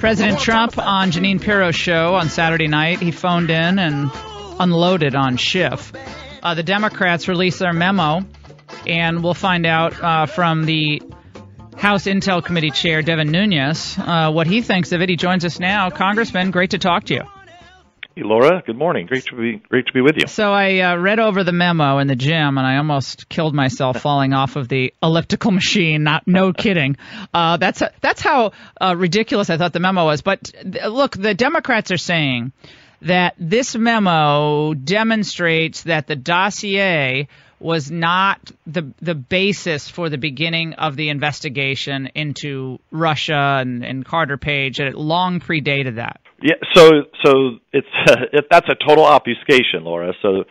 President Trump on Jeanine Pirro's show on Saturday night, he phoned in and unloaded on Schiff. The Democrats released their memo, and we'll find out from the House Intel Committee Chair, Devin Nunes, what he thinks of it. He joins us now. Congressman, great to talk to you. Hey, Laura. Good morning. Great to be with you. So I read over the memo in the gym, and I almost killed myself falling off of the elliptical machine. No kidding. That's how ridiculous I thought the memo was. But look, the Democrats are saying that this memo demonstrates that the dossier was not the basis for the beginning of the investigation into Russia and Carter Page. It long predated that. Yeah, so it's that's a total obfuscation, Laura. So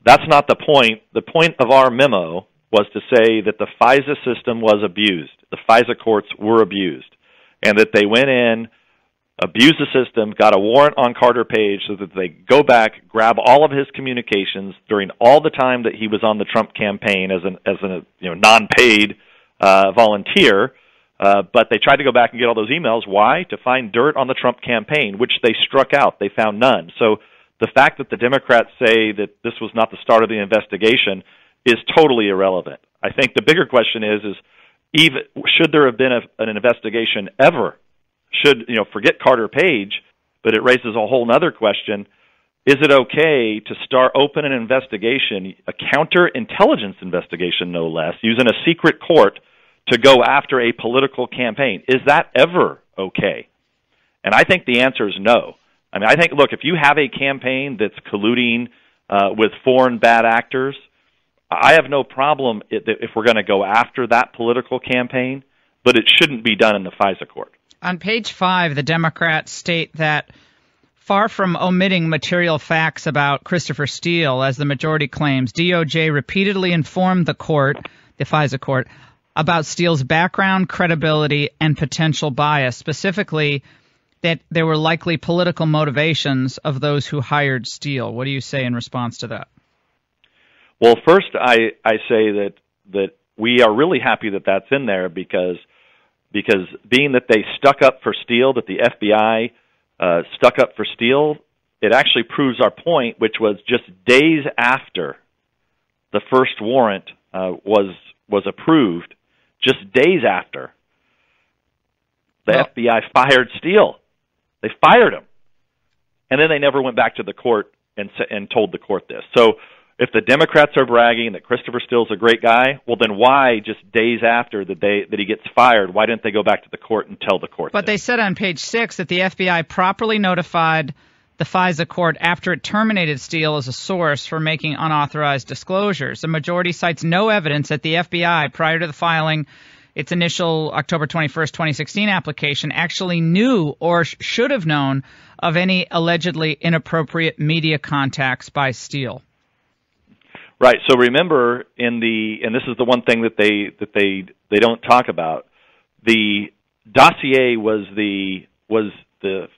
that's not the point. The point of our memo was to say that the FISA system was abused. The FISA courts were abused, and that they went in, abused the system, got a warrant on Carter Page so that they go back, grab all of his communications during all the time that he was on the Trump campaign as a non-paid volunteer. But they tried to go back and get all those emails. Why? To find dirt on the Trump campaign, which they struck out. They found none. So the fact that the Democrats say that this was not the start of the investigation is totally irrelevant. I think the bigger question is even should there have been an investigation ever? Forget Carter Page, but it raises a whole other question. Is it okay to open an investigation, a counterintelligence investigation no less, using a secret court to go after a political campaign? Is that ever okay? And I think the answer is no. I mean, I think, look, if you have a campaign that's colluding with foreign bad actors, I have no problem if we're going to go after that political campaign, but it shouldn't be done in the FISA court. On page 5, the Democrats state that far from omitting material facts about Christopher Steele, as the majority claims, DOJ repeatedly informed the court, the FISA court, about Steele's background, credibility, and potential bias, specifically that there were likely political motivations of those who hired Steele. What do you say in response to that? Well, first, I say that we are really happy that that's in there because being that they stuck up for Steele, that the FBI stuck up for Steele, it actually proves our point, which was just days after the first warrant was approved, just days after, the FBI fired Steele. They fired him. And then they never went back to the court and told the court this. So if the Democrats are bragging that Christopher Steele's a great guy, well, then why just days after that he gets fired, why didn't they go back to the court and tell the court But they said on page 6 that the FBI properly notified the FISA court after it terminated Steele as a source for making unauthorized disclosures. The majority cites no evidence that the FBI, prior to the filing its initial October 21st, 2016 application, actually knew or should have known of any allegedly inappropriate media contacts by Steele. Right. So remember, and this is the one thing that they don't talk about. The dossier was the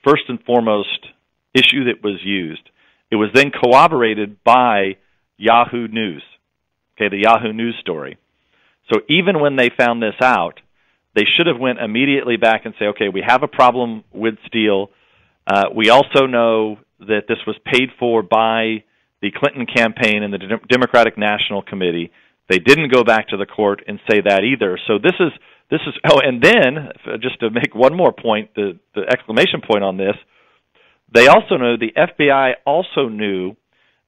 first and foremost issue that was used. It was then corroborated by Yahoo News, the Yahoo News story. So even when they found this out, they should have went immediately back and say, okay, we have a problem with Steele. We also know that this was paid for by the Clinton campaign and the Democratic National Committee. They didn't go back to the court and say that either. So this is. Oh, and then just to make one more point, the exclamation point on this. They also know, the FBI also knew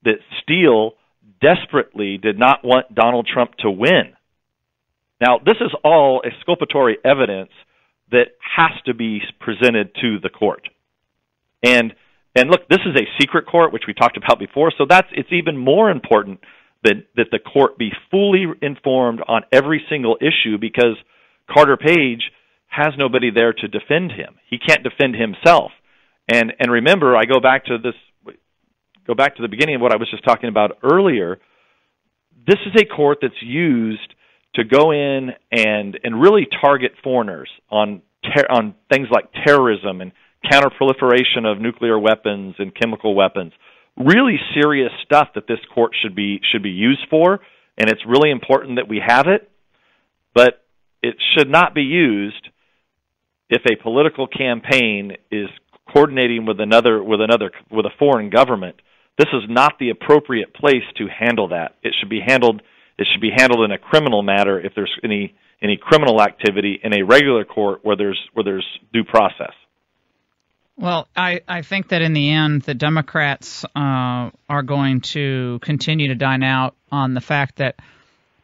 that Steele desperately did not want Donald Trump to win. Now, this is all exculpatory evidence that has to be presented to the court. And look, this is a secret court, which we talked about before, so it's even more important that the court be fully informed on every single issue, because Carter Page has nobody there to defend him. He can't defend himself. And remember, I go back to the beginning of what I was just talking about earlier. This is a court that's used to go in and really target foreigners on things like terrorism and counterproliferation of nuclear weapons and chemical weapons. Really serious stuff that this court should be used for, and it's really important that we have it. But it should not be used if a political campaign is coordinating with a foreign government, this is not the appropriate place to handle that. It should be handled in a criminal matter if there's any criminal activity in a regular court where there's due process. Well, I think that in the end, the Democrats are going to continue to dine out on the fact that,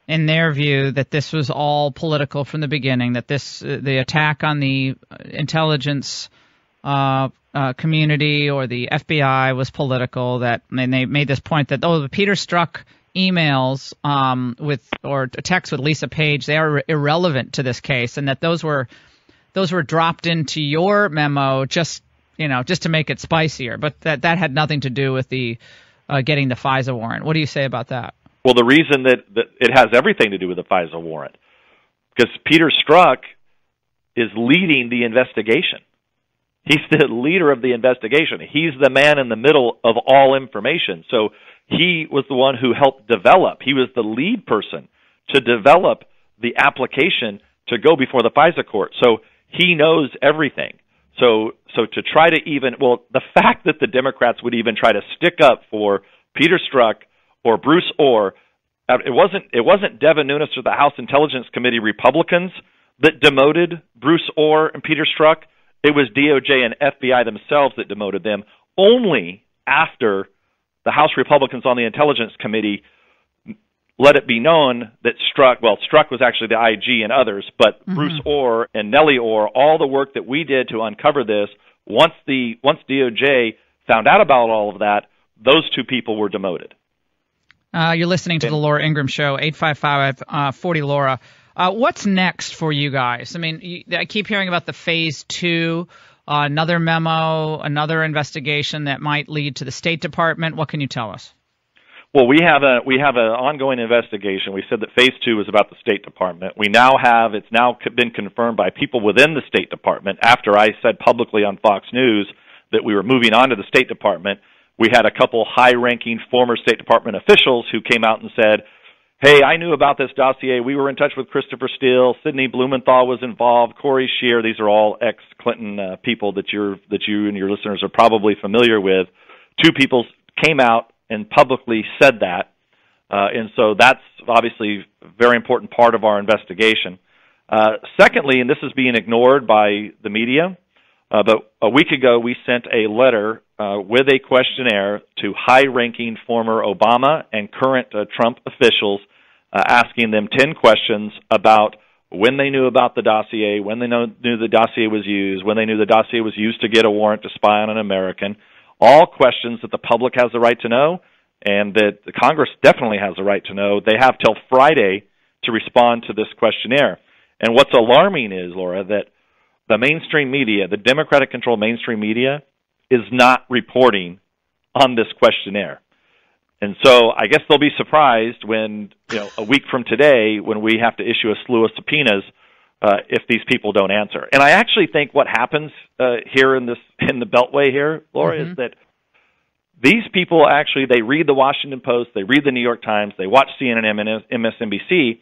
in their view, that this was all political from the beginning, that the attack on the intelligence community or the FBI was political, and they made this point that, the Peter Strzok emails or texts with Lisa Page, they are irrelevant to this case, and that those were dropped into your memo just to make it spicier, but that had nothing to do with the getting the FISA warrant. What do you say about that? Well, the reason that it has everything to do with the FISA warrant, because Peter Strzok is leading the investigation. He's the leader of the investigation. He's the man in the middle of all information. So he was the one who helped develop. He was the lead person to develop the application to go before the FISA court. So he knows everything. So to try to the fact that the Democrats would even try to stick up for Peter Strzok or Bruce Orr, it wasn't Devin Nunes or the House Intelligence Committee Republicans that demoted Bruce Orr and Peter Strzok. It was DOJ and FBI themselves that demoted them only after the House Republicans on the Intelligence Committee let it be known that Strzok was actually the IG and others, but Bruce Orr and Nellie Orr, all the work that we did to uncover this, once DOJ found out about all of that, those two people were demoted. You're listening to the Laura Ingram Show, 855-40-LAURA. What's next for you guys? I mean, I keep hearing about the Phase 2, another memo, another investigation that might lead to the State Department. What can you tell us? Well, we have an ongoing investigation. We said that Phase 2 is about the State Department. It's now been confirmed by people within the State Department. After I said publicly on Fox News that we were moving on to the State Department, we had a couple high-ranking former State Department officials who came out and said, hey, I knew about this dossier. We were in touch with Christopher Steele. Sidney Blumenthal was involved. Corey Scheer. These are all ex-Clinton people that you and your listeners are probably familiar with. Two people came out and publicly said that. And so that's obviously a very important part of our investigation. Secondly, and this is being ignored by the media, but a week ago we sent a letter with a questionnaire to high-ranking former Obama and current Trump officials asking them 10 questions about when they knew about the dossier, when they knew the dossier was used, when they knew the dossier was used to get a warrant to spy on an American. All questions that the public has the right to know and that the Congress definitely has the right to know. They have till Friday to respond to this questionnaire. And what's alarming is, Laura, that the mainstream media, the Democratic-controlled mainstream media, is not reporting on this questionnaire. And so I guess they'll be surprised when, a week from today, when we have to issue a slew of subpoenas if these people don't answer. And I actually think what happens here in the Beltway here, Laura, is that these people they read the Washington Post, they read the New York Times, they watch CNN and MSNBC,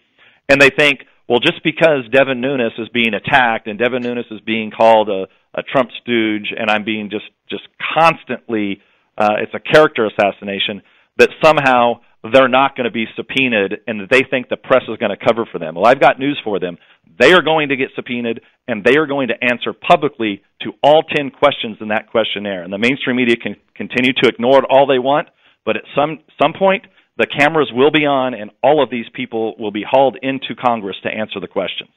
and they think, well, just because Devin Nunes is being attacked and Devin Nunes is being called a Trump stooge and I'm being just constantly, it's a character assassination, that somehow they're not going to be subpoenaed and that they think the press is going to cover for them. Well, I've got news for them. They are going to get subpoenaed and they are going to answer publicly to all 10 questions in that questionnaire. And the mainstream media can continue to ignore it all they want, but at some point, the cameras will be on and all of these people will be hauled into Congress to answer the questions.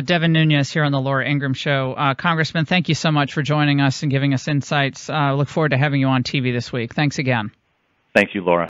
Devin Nunes here on the Laura Ingram Show. Congressman, thank you so much for joining us and giving us insights. Look forward to having you on TV this week. Thanks again. Thank you, Laura.